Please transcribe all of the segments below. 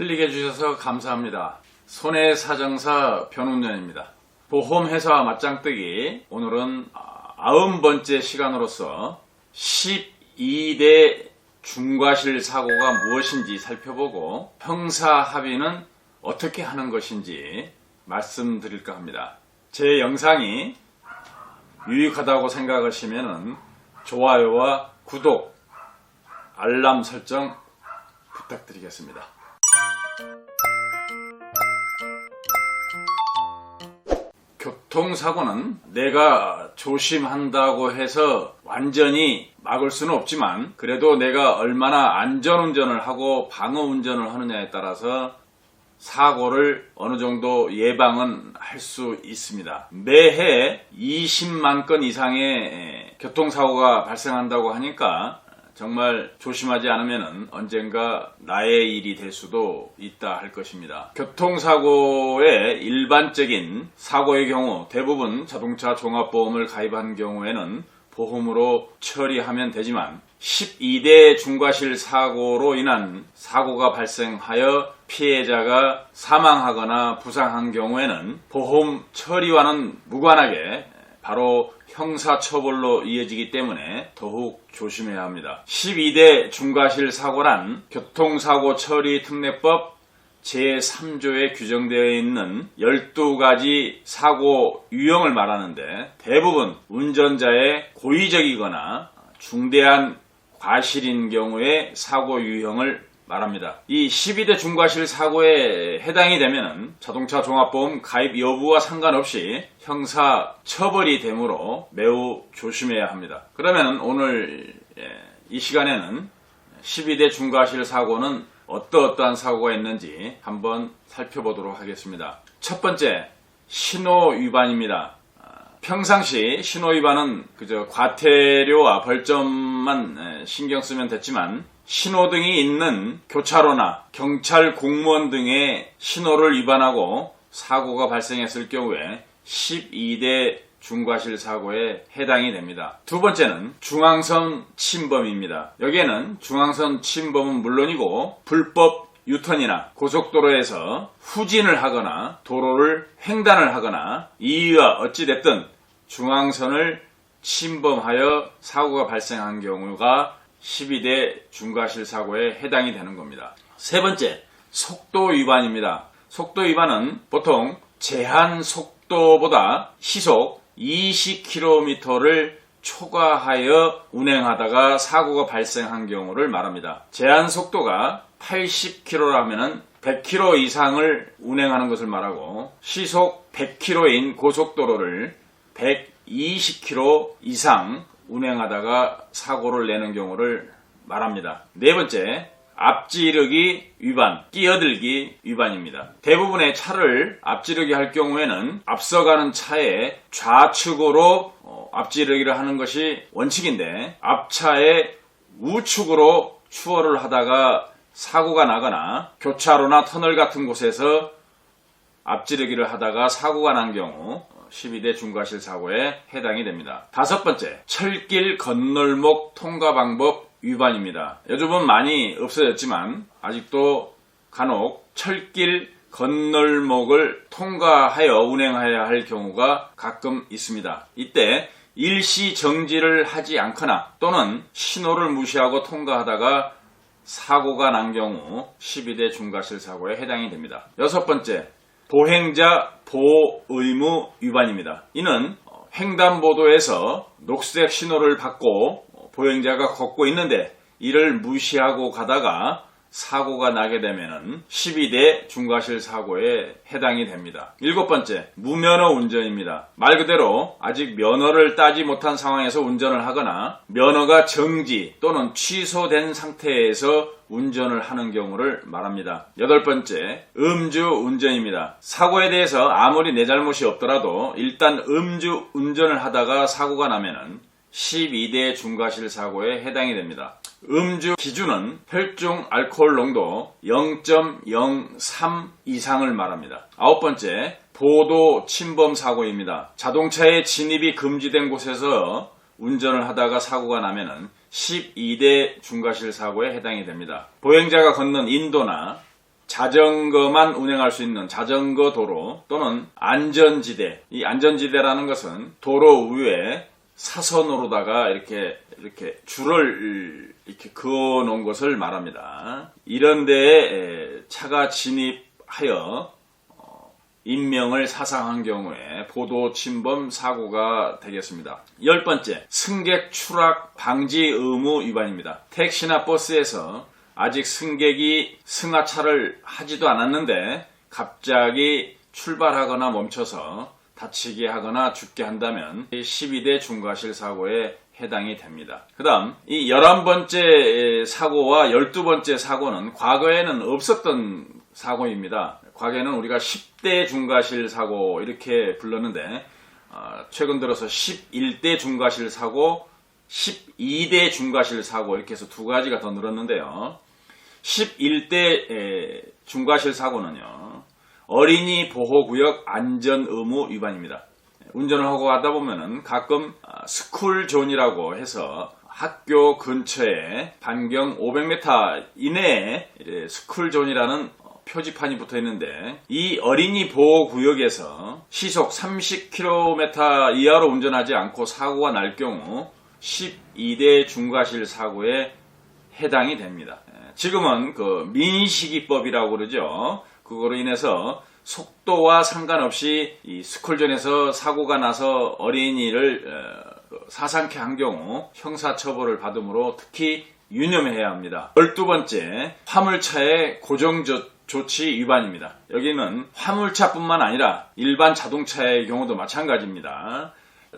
클릭해 주셔서 감사합니다. 손해사정사 변운전입니다. 보험회사 맞짱뜨기, 오늘은 90번째 시간으로서 12대 중과실 사고가 무엇인지 살펴보고 형사합의는 어떻게 하는 것인지 말씀드릴까 합니다. 제 영상이 유익하다고 생각하시면 좋아요와 구독, 알람 설정 부탁드리겠습니다. 교통사고는 내가 조심한다고 해서 완전히 막을 수는 없지만 그래도 내가 얼마나 안전운전을 하고 방어운전을 하느냐에 따라서 사고를 어느 정도 예방은 할 수 있습니다. 매해 20만 건 이상의 교통사고가 발생한다고 하니까 정말 조심하지 않으면 언젠가 나의 일이 될 수도 있다 할 것입니다. 교통사고의 일반적인 사고의 경우 대부분 자동차 종합보험을 가입한 경우에는 보험으로 처리하면 되지만 12대 중과실 사고로 인한 사고가 발생하여 피해자가 사망하거나 부상한 경우에는 보험 처리와는 무관하게 바로 형사처벌로 이어지기 때문에 더욱 조심해야 합니다. 12대 중과실 사고란 교통사고 처리 특례법 제3조에 규정되어 있는 12가지 사고 유형을 말하는데 대부분 운전자의 고의적이거나 중대한 과실인 경우에 사고 유형을 말합니다. 이 12대 중과실 사고에 해당이 되면 자동차 종합보험 가입 여부와 상관없이 형사 처벌이 되므로 매우 조심해야 합니다. 그러면 오늘 이 시간에는 12대 중과실 사고는 어떠한 사고가 있는지 한번 살펴보도록 하겠습니다. 첫 번째, 신호 위반입니다. 평상시 신호 위반은 그저 과태료와 벌점만 신경 쓰면 됐지만 신호등이 있는 교차로나 경찰 공무원 등의 신호를 위반하고 사고가 발생했을 경우에 12대 중과실 사고에 해당이 됩니다. 두 번째는 중앙선 침범입니다. 여기에는 중앙선 침범은 물론이고 불법 유턴이나 고속도로에서 후진을 하거나 도로를 횡단을 하거나 이유가 어찌됐든 중앙선을 침범하여 사고가 발생한 경우가 12대 중과실 사고에 해당이 되는 겁니다. 세 번째, 속도 위반입니다. 속도 위반은 보통 제한 속도보다 시속 20km를 초과하여 운행하다가 사고가 발생한 경우를 말합니다. 제한 속도가 80km라면 100km 이상을 운행하는 것을 말하고 시속 100km인 고속도로를 120km 이상 운행하다가 사고를 내는 경우를 말합니다. 네 번째, 앞지르기 위반, 끼어들기 위반입니다. 대부분의 차를 앞지르기 할 경우에는 앞서가는 차의 좌측으로 앞지르기를 하는 것이 원칙인데 앞차의 우측으로 추월을 하다가 사고가 나거나 교차로나 터널 같은 곳에서 앞지르기를 하다가 사고가 난 경우 12대 중과실 사고에 해당이 됩니다. 다섯 번째, 철길 건널목 통과 방법 위반입니다. 요즘은 많이 없어졌지만 아직도 간혹 철길 건널목을 통과하여 운행해야 할 경우가 가끔 있습니다. 이때 일시 정지를 하지 않거나 또는 신호를 무시하고 통과하다가 사고가 난 경우 12대 중과실 사고에 해당이 됩니다. 여섯 번째, 보행자 보호 의무 위반입니다. 이는 횡단보도에서 녹색 신호를 받고 보행자가 걷고 있는데 이를 무시하고 가다가 사고가 나게 되면 12대 중과실 사고에 해당이 됩니다. 일곱 번째, 무면허 운전입니다. 말 그대로 아직 면허를 따지 못한 상황에서 운전을 하거나 면허가 정지 또는 취소된 상태에서 운전을 하는 경우를 말합니다. 여덟 번째, 음주 운전입니다. 사고에 대해서 아무리 내 잘못이 없더라도 일단 음주 운전을 하다가 사고가 나면은 12대 중과실 사고에 해당이 됩니다. 음주 기준은 혈중 알코올 농도 0.03 이상을 말합니다. 아홉 번째, 보도 침범 사고입니다. 자동차의 진입이 금지된 곳에서 운전을 하다가 사고가 나면은 12대 중과실 사고에 해당이 됩니다. 보행자가 걷는 인도나 자전거만 운행할 수 있는 자전거 도로 또는 안전지대. 이 안전지대라는 것은 도로 위에 사선으로다가 이렇게 줄을 이렇게 그어 놓은 것을 말합니다. 이런 데에 차가 진입하여 인명을 사상한 경우에 보도 침범 사고가 되겠습니다. 10번째, 승객 추락 방지 의무 위반입니다. 택시나 버스에서 아직 승객이 승하차를 하지도 않았는데 갑자기 출발하거나 멈춰서 다치게 하거나 죽게 한다면 12대 중과실 사고에 해당이 됩니다. 그 다음 이 11번째 사고와 12번째 사고는 과거에는 없었던 사고입니다. 과거에는 우리가 10대 중과실 사고 이렇게 불렀는데 최근 들어서 11대 중과실 사고, 12대 중과실 사고 이렇게 해서 두 가지가 더 늘었는데요. 11대 중과실 사고는요. 어린이 보호구역 안전의무 위반입니다. 운전을 하고 가다 보면은 가끔 스쿨존이라고 해서 학교 근처에 반경 500m 이내에 스쿨존이라는 표지판이 붙어 있는데 이 어린이 보호구역에서 시속 30km 이하로 운전하지 않고 사고가 날 경우 12대 중과실 사고에 해당이 됩니다. 지금은 그 민식이법이라고 그러죠. 그거로 인해서 속도와 상관없이 이 스쿨존에서 사고가 나서 어린이를 사상케 한 경우 형사처벌을 받으므로 특히 유념해야 합니다. 12번째, 화물차의 고정조치 위반입니다. 여기는 화물차뿐만 아니라 일반 자동차의 경우도 마찬가지입니다.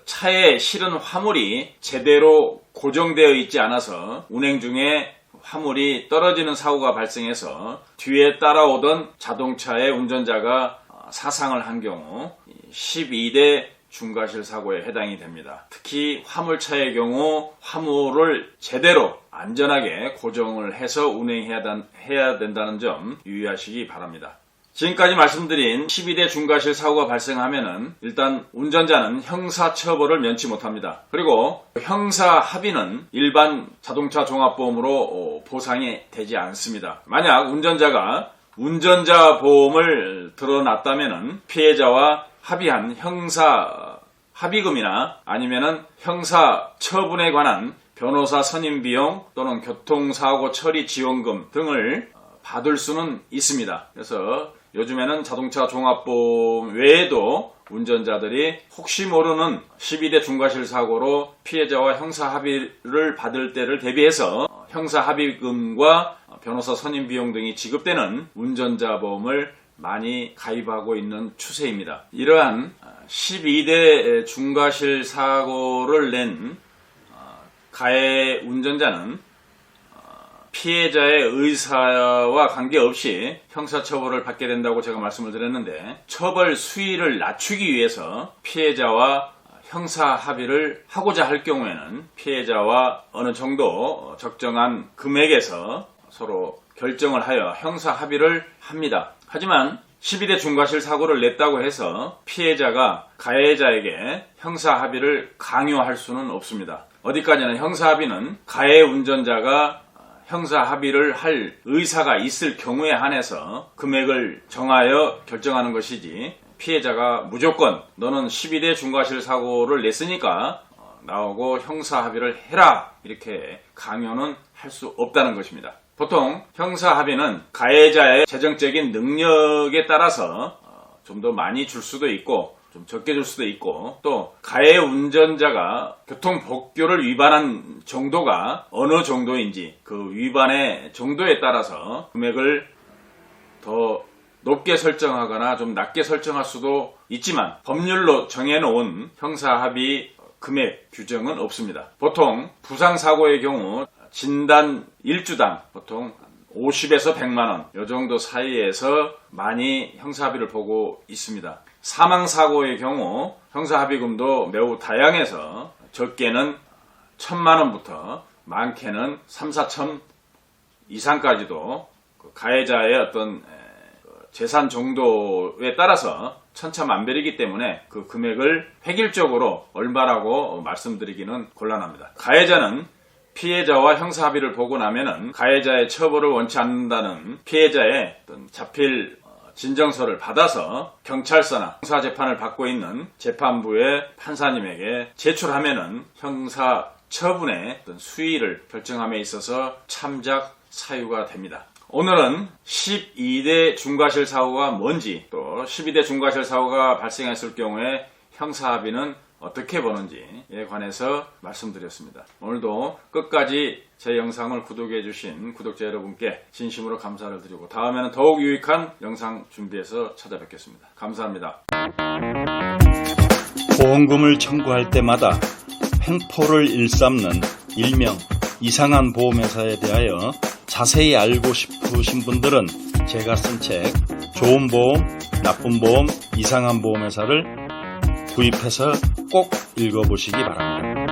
차에 실은 화물이 제대로 고정되어 있지 않아서 운행 중에 화물이 떨어지는 사고가 발생해서 뒤에 따라오던 자동차의 운전자가 사상을 한 경우 12대 중과실 사고에 해당이 됩니다. 특히 화물차의 경우 화물을 제대로 안전하게 고정을 해서 운행해야 된다는 점 유의하시기 바랍니다. 지금까지 말씀드린 12대 중과실 사고가 발생하면은 일단 운전자는 형사처벌을 면치 못합니다. 그리고 형사합의는 일반 자동차 종합보험으로 보상이 되지 않습니다. 만약 운전자가 운전자 보험을 들어놨다면은 피해자와 합의한 형사 합의금이나 아니면은 형사 처분에 관한 변호사 선임 비용 또는 교통사고 처리 지원금 등을 받을 수는 있습니다. 그래서 요즘에는 자동차 종합보험 외에도 운전자들이 혹시 모르는 12대 중과실 사고로 피해자와 형사 합의를 받을 때를 대비해서 형사 합의금과 변호사 선임 비용 등이 지급되는 운전자 보험을 많이 가입하고 있는 추세입니다. 이러한 12대 중과실 사고를 낸 가해 운전자는 피해자의 의사와 관계없이 형사처벌을 받게 된다고 제가 말씀을 드렸는데 처벌 수위를 낮추기 위해서 피해자와 형사 합의를 하고자 할 경우에는 피해자와 어느 정도 적정한 금액에서 서로 결정을 하여 형사 합의를 합니다. 하지만 12대 중과실 사고를 냈다고 해서 피해자가 가해자에게 형사 합의를 강요할 수는 없습니다. 어디까지나 형사 합의는 가해 운전자가 형사 합의를 할 의사가 있을 경우에 한해서 금액을 정하여 결정하는 것이지 피해자가 무조건 너는 12대 중과실 사고를 냈으니까 나오고 형사 합의를 해라 이렇게 강요는 할 수 없다는 것입니다. 보통 형사 합의는 가해자의 재정적인 능력에 따라서 좀 더 많이 줄 수도 있고 좀 적게 줄 수도 있고 또 가해 운전자가 교통법규를 위반한 정도가 어느 정도인지 그 위반의 정도에 따라서 금액을 더 높게 설정하거나 좀 낮게 설정할 수도 있지만 법률로 정해놓은 형사합의 금액 규정은 없습니다. 보통 부상사고의 경우 진단 1주당 보통 50에서 100만원 이 정도 사이에서 많이 형사합의를 보고 있습니다. 사망사고의 경우 형사합의금도 매우 다양해서 적게는 1000만원부터 많게는 3, 4천 이상까지도 가해자의 어떤 재산 정도에 따라서 천차만별이기 때문에 그 금액을 획일적으로 얼마라고 말씀드리기는 곤란합니다. 가해자는 피해자와 형사합의를 보고 나면은 가해자의 처벌을 원치 않는다는 피해자의 어떤 자필 진정서를 받아서 경찰서나 형사재판을 받고 있는 재판부의 판사님에게 제출하면은 형사 처분의 어떤 수위를 결정함에 있어서 참작 사유가 됩니다. 오늘은 12대 중과실 사고가 뭔지, 또 12대 중과실 사고가 발생했을 경우에 형사합의는 어떻게 보는지에 관해서 말씀드렸습니다. 오늘도 끝까지 제 영상을 구독해 주신 구독자 여러분께 진심으로 감사를 드리고 다음에는 더욱 유익한 영상 준비해서 찾아뵙겠습니다. 감사합니다. 보험금을 청구할 때마다 횡포를 일삼는 일명 이상한 보험회사에 대하여 자세히 알고 싶으신 분들은 제가 쓴 책 좋은 보험, 나쁜 보험, 이상한 보험회사를 구입해서 꼭 읽어보시기 바랍니다.